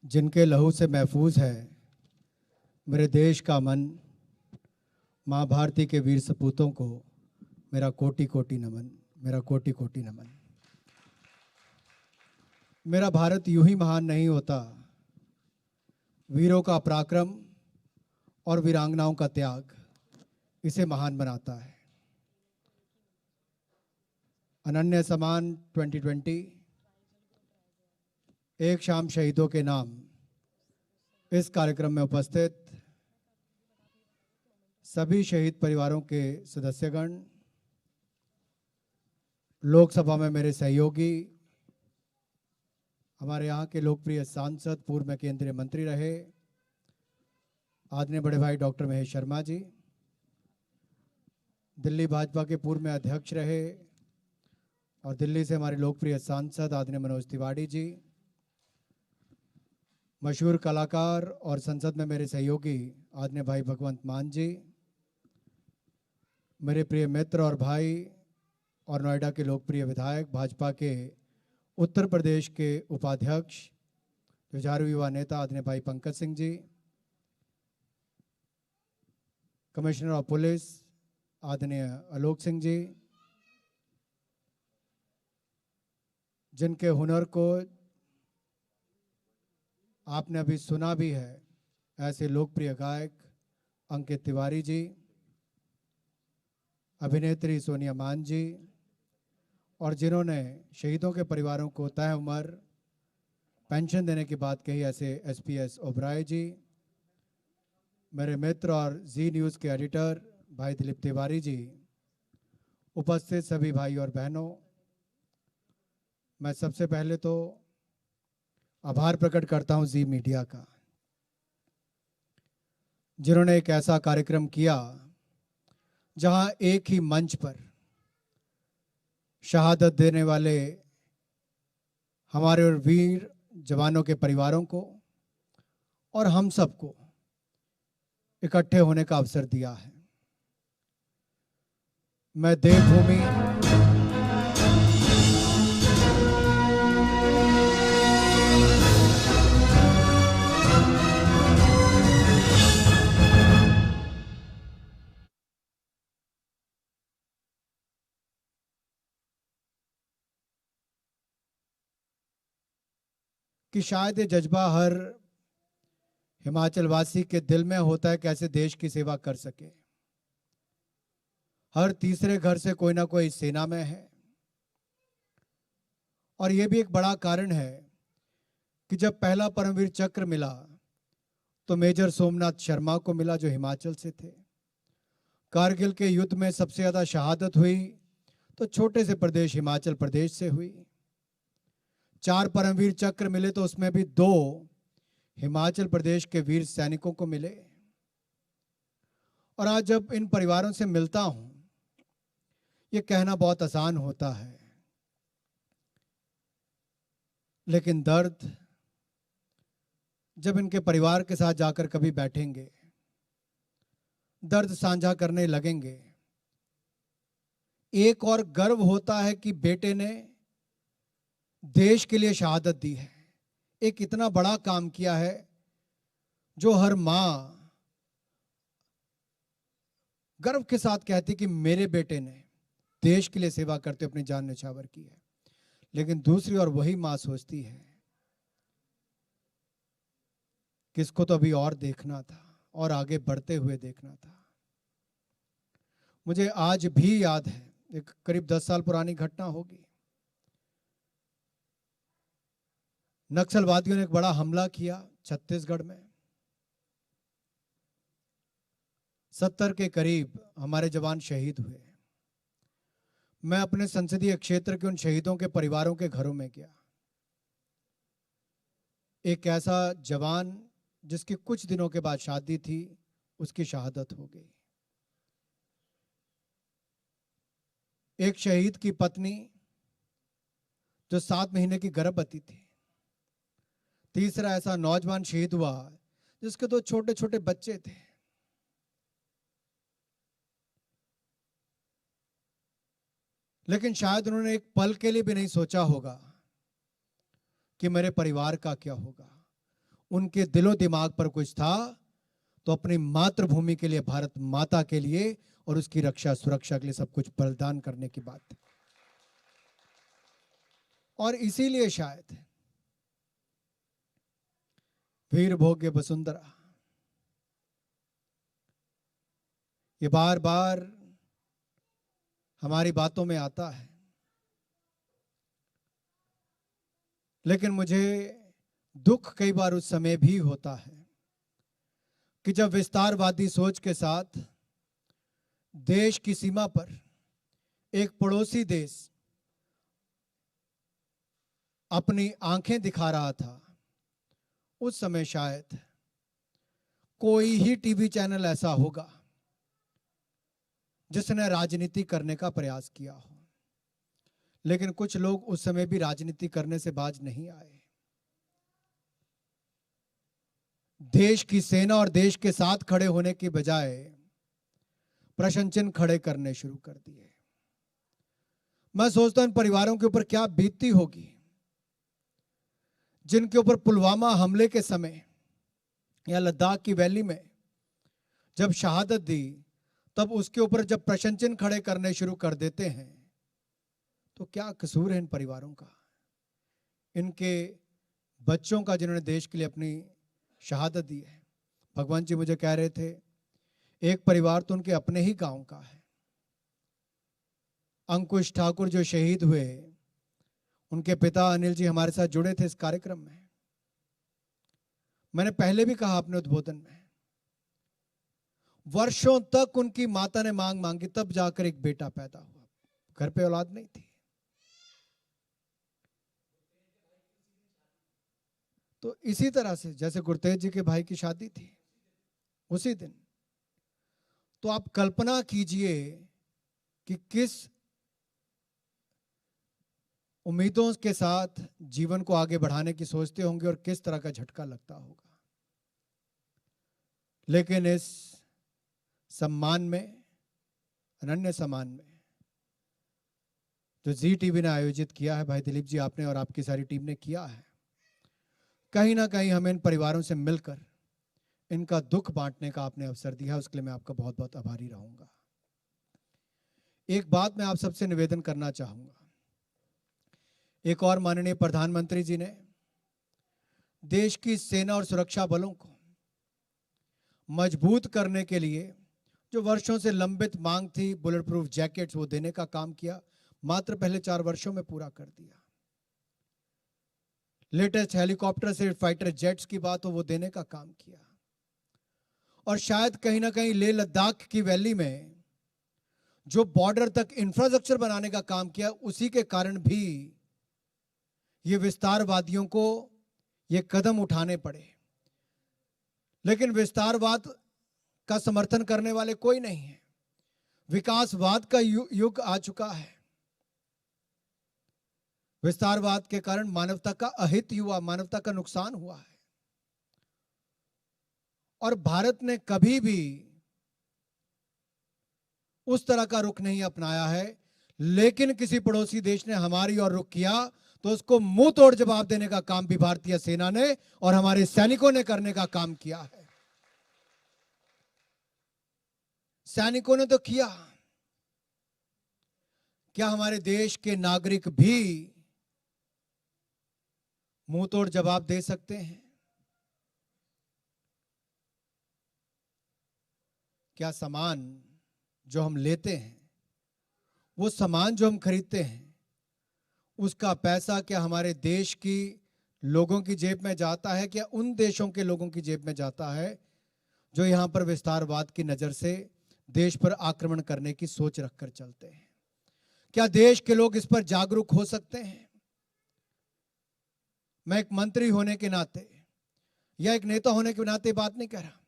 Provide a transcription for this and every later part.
जिनके लहू से महफूज है मेरे देश का मन, माँ भारती के वीर सपूतों को मेरा कोटि कोटि नमन, मेरा कोटि कोटि नमन। मेरा भारत यूं ही महान नहीं होता, वीरों का पराक्रम और वीरांगनाओं का त्याग इसे महान बनाता है। अनन्य समान 2020 एक शाम शहीदों के नाम इस कार्यक्रम में उपस्थित सभी शहीद परिवारों के सदस्यगण, लोकसभा में मेरे सहयोगी, हमारे यहाँ के लोकप्रिय सांसद, पूर्व में केंद्रीय मंत्री रहे आदरणीय बड़े भाई डॉक्टर महेश शर्मा जी, दिल्ली भाजपा के पूर्व में अध्यक्ष रहे और दिल्ली से हमारे लोकप्रिय सांसद आदरणीय मनोज तिवारी जी, मशहूर कलाकार और संसद में मेरे सहयोगी आदरणीय भाई भगवंत मान जी, मेरे प्रिय मित्र और भाई और नोएडा के लोकप्रिय विधायक, भाजपा के उत्तर प्रदेश के उपाध्यक्ष, जुझारू युवा नेता आदरणीय भाई Pankaj Singh ji, commissioner of police आदरणीय आलोक सिंह जी, जिनके हुनर को आपने अभी सुना भी है, ऐसे लोकप्रिय गायक अंकित तिवारी जी, अभिनेत्री सोनिया मान जी, और जिन्होंने शहीदों के परिवारों को तय उम्र पेंशन देने की बात कही, ऐसे एसपीएस ओबराय जी, मेरे मित्र और जी न्यूज़ के एडिटर भाई दिलीप तिवारी जी, उपस्थित सभी भाई और बहनों, मैं सबसे पहले तो आभार प्रकट करता हूं जी मीडिया का, जिन्होंने एक ऐसा कार्यक्रम किया जहां एक ही मंच पर शहादत देने वाले हमारे और वीर जवानों के परिवारों को और हम सबको इकट्ठे होने का अवसर दिया है। मैं देवभूमि कि शायद ये जज्बा हर हिमाचल वासी के दिल में होता है, कैसे देश की सेवा कर सके। हर तीसरे घर से कोई ना कोई सेना में है, और ये भी एक बड़ा कारण है कि जब पहला परमवीर चक्र मिला तो मेजर सोमनाथ शर्मा को मिला, जो हिमाचल से थे। कारगिल के युद्ध में सबसे ज्यादा शहादत हुई तो छोटे से प्रदेश हिमाचल प्रदेश से हुई। 4 परमवीर चक्र मिले तो उसमें भी 2 हिमाचल प्रदेश के वीर सैनिकों को मिले। और आज जब इन परिवारों से मिलता हूं, ये कहना बहुत आसान होता है, लेकिन दर्द जब इनके परिवार के साथ जाकर कभी बैठेंगे, दर्द साझा करने लगेंगे, एक और गर्व होता है कि बेटे ने देश के लिए शहादत दी है, एक इतना बड़ा काम किया है जो हर मां गर्व के साथ कहती कि मेरे बेटे ने देश के लिए सेवा करते अपनी जान न्यौछावर की है। लेकिन दूसरी ओर वही मां सोचती है कि इसको तो अभी और देखना था और आगे बढ़ते हुए देखना था। मुझे आज भी याद है, एक करीब 10 साल पुरानी घटना होगी, नक्सलवादियों ने एक बड़ा हमला किया छत्तीसगढ़ में। 70 के करीब हमारे जवान शहीद हुए। मैं अपने संसदीय क्षेत्र के उन शहीदों के परिवारों के घरों में गया। एक ऐसा जवान जिसकी कुछ दिनों के बाद शादी थी, उसकी शहादत हो गई। एक शहीद की पत्नी जो 7 महीने की गर्भवती थी। तीसरा ऐसा नौजवान शहीद हुआ जिसके 2 छोटे छोटे बच्चे थे। लेकिन शायद उन्होंने एक पल के लिए भी नहीं सोचा होगा कि मेरे परिवार का क्या होगा। उनके दिलो दिमाग पर कुछ था तो अपनी मातृभूमि के लिए, भारत माता के लिए और उसकी रक्षा सुरक्षा के लिए सब कुछ बलिदान करने की बात थी। और इसीलिए शायद वीर भोग्य वसुंधरा ये बार बार हमारी बातों में आता है। लेकिन मुझे दुख कई बार उस समय भी होता है कि जब विस्तारवादी सोच के साथ देश की सीमा पर एक पड़ोसी देश अपनी आंखें दिखा रहा था, उस समय शायद कोई ही टीवी चैनल ऐसा होगा जिसने राजनीति करने का प्रयास किया हो। लेकिन कुछ लोग उस समय भी राजनीति करने से बाज नहीं आए। देश की सेना और देश के साथ खड़े होने की बजाय प्रश्न चिन्ह खड़े करने शुरू कर दिए। मैं सोचता हूं इन परिवारों के ऊपर क्या बीतती होगी जिनके ऊपर पुलवामा हमले के समय या लद्दाख की वैली में जब शहादत दी, तब उसके ऊपर जब प्रश्न चिन्ह खड़े करने शुरू कर देते हैं तो क्या कसूर है इन परिवारों का, इनके बच्चों का जिन्होंने देश के लिए अपनी शहादत दी है। भगवान जी मुझे कह रहे थे एक परिवार तो उनके अपने ही गांव का है। अंकुश ठाकुर जो शहीद हुए, उनके पिता अनिल जी हमारे साथ जुड़े थे इस कार्यक्रम में। मैंने पहले भी कहा अपने उद्बोधन में, वर्षों तक उनकी माता ने मांग मांगी, तब जाकर एक बेटा पैदा हुआ। घर पे औलाद नहीं थी। तो इसी तरह से जैसे गुरतेज जी के भाई की शादी थी उसी दिन, तो आप कल्पना कीजिए कि किस उम्मीदों के साथ जीवन को आगे बढ़ाने की सोचते होंगे और किस तरह का झटका लगता होगा। लेकिन इस सम्मान में, अनन्य सम्मान में जो जी टीवी ने आयोजित किया है, भाई दिलीप जी आपने और आपकी सारी टीम ने किया है, कहीं ना कहीं हमें इन परिवारों से मिलकर इनका दुख बांटने का आपने अवसर दिया, उसके लिए मैं आपका बहुत बहुत आभारी रहूंगा। एक बात मैं आप सबसे निवेदन करना चाहूंगा, एक और माननीय प्रधानमंत्री जी ने देश की सेना और सुरक्षा बलों को मजबूत करने के लिए जो वर्षों से लंबित मांग थी, बुलेट प्रूफ जैकेट्स, वो देने का काम किया, मात्र पहले 4 वर्षों में पूरा कर दिया। लेटेस्ट हेलीकॉप्टर से फाइटर जेट्स की बात हो, वो देने का काम किया। और शायद कहीं ना कहीं लेह लद्दाख की वैली में जो बॉर्डर तक इंफ्रास्ट्रक्चर बनाने का काम किया, उसी के कारण भी ये विस्तारवादियों को ये कदम उठाने पड़े। लेकिन विस्तारवाद का समर्थन करने वाले कोई नहीं है। विकासवाद का युग आ चुका है। विस्तारवाद के कारण मानवता का अहित हुआ, मानवता का नुकसान हुआ है। और भारत ने कभी भी उस तरह का रुख नहीं अपनाया है। लेकिन किसी पड़ोसी देश ने हमारी ओर रुख किया तो उसको मुंह तोड़ जवाब देने का काम भी भारतीय सेना ने और हमारे सैनिकों ने करने का काम किया है। सैनिकों ने तो किया, क्या हमारे देश के नागरिक भी मुंह तोड़ जवाब दे सकते हैं? क्या सामान जो हम लेते हैं, वो सामान जो हम खरीदते हैं, उसका पैसा क्या हमारे देश की लोगों की जेब में जाता है, क्या उन देशों के लोगों की जेब में जाता है जो यहां पर विस्तारवाद की नजर से देश पर आक्रमण करने की सोच रखकर चलते हैं? क्या देश के लोग इस पर जागरूक हो सकते हैं? मैं एक मंत्री होने के नाते या एक नेता होने के नाते बात नहीं कह रहा,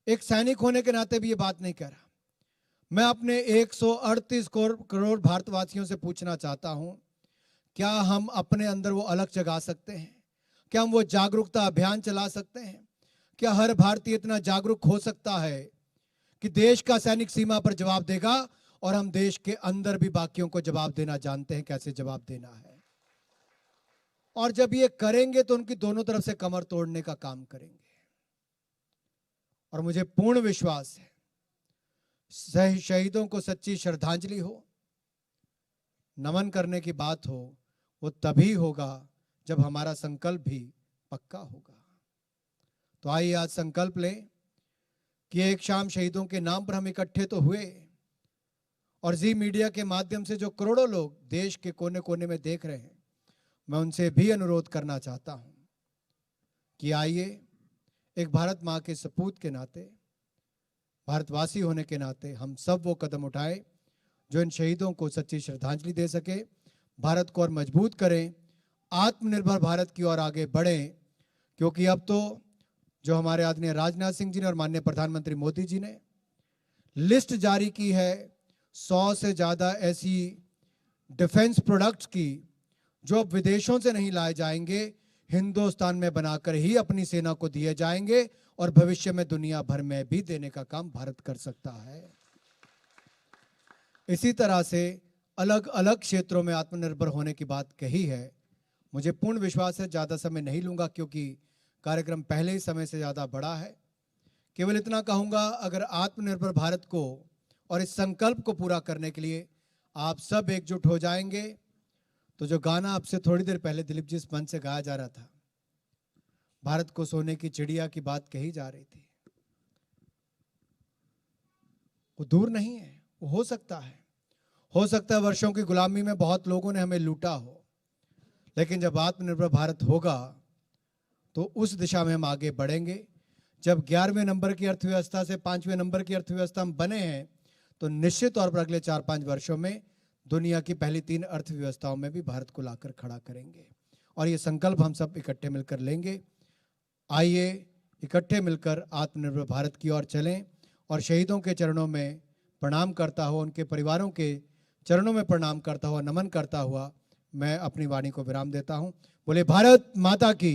एक सैनिक होने के नाते भी ये बात नहीं कह रहा। मैं अपने 138 करोड़ भारतवासियों से पूछना चाहता हूं, क्या हम अपने अंदर वो अलग जगा सकते हैं? क्या हम वो जागरूकता अभियान चला सकते हैं? क्या हर भारतीय इतना जागरूक हो सकता है कि देश का सैनिक सीमा पर जवाब देगा और हम देश के अंदर भी बाकियों को जवाब देना जानते हैं, कैसे जवाब देना है? और जब ये करेंगे तो उनकी दोनों तरफ से कमर तोड़ने का काम करेंगे। और मुझे पूर्ण विश्वास है शहीदों को सच्ची श्रद्धांजलि हो, नमन करने की बात हो, वो तभी होगा जब हमारा संकल्प भी पक्का होगा। तो आइए आज संकल्प लें कि एक शाम शहीदों के नाम पर हम इकट्ठे तो हुए, और जी मीडिया के माध्यम से जो करोड़ों लोग देश के कोने कोने में देख रहे हैं, मैं उनसे भी अनुरोध करना चाहता हूं कि आइए एक भारत माँ के सपूत के नाते, भारतवासी होने के नाते हम सब वो कदम उठाएं जो इन शहीदों को सच्ची श्रद्धांजलि दे सके, भारत को और मजबूत करें, आत्मनिर्भर भारत की ओर आगे बढ़ें। क्योंकि अब तो जो हमारे आदरणीय राजनाथ सिंह जी ने और माननीय प्रधानमंत्री मोदी जी ने लिस्ट जारी की है 100 से ज्यादा ऐसी डिफेंस प्रोडक्ट्स की जो अब विदेशों से नहीं लाए जाएंगे, हिंदुस्तान में बनाकर ही अपनी सेना को दिए जाएंगे, और भविष्य में दुनिया भर में भी देने का काम भारत कर सकता है। इसी तरह से अलग अलग क्षेत्रों में आत्मनिर्भर होने की बात कही है। मुझे पूर्ण विश्वास है, ज्यादा समय नहीं लूंगा क्योंकि कार्यक्रम पहले ही समय से ज्यादा बड़ा है। केवल इतना कहूंगा, अगर आत्मनिर्भर भारत को और इस संकल्प को पूरा करने के लिए आप सब एकजुट हो जाएंगे, तो जो गाना आपसे थोड़ी देर पहले दिलीप जी इस मंच से गाया जा रहा था, भारत को सोने की चिड़िया की बात कही जा रही थी, वो दूर नहीं है, वो हो सकता है। हो सकता है वर्षों की गुलामी में बहुत लोगों ने हमें लूटा हो, लेकिन जब आत्मनिर्भर भारत होगा तो उस दिशा में हम आगे बढ़ेंगे। जब 11वें नंबर की अर्थव्यवस्था से 5वें नंबर की अर्थव्यवस्था हम बने हैं, तो निश्चित तौर पर अगले 4-5 वर्षों में दुनिया की पहली 3 अर्थव्यवस्थाओं में भी भारत को लाकर खड़ा करेंगे। और ये संकल्प हम सब इकट्ठे मिलकर लेंगे। आइए इकट्ठे मिलकर आत्मनिर्भर भारत की ओर चलें, और शहीदों के चरणों में प्रणाम करता हुआ, उनके परिवारों के चरणों में प्रणाम करता हुआ, नमन करता हुआ मैं अपनी वाणी को विराम देता हूं। बोले भारत माता की।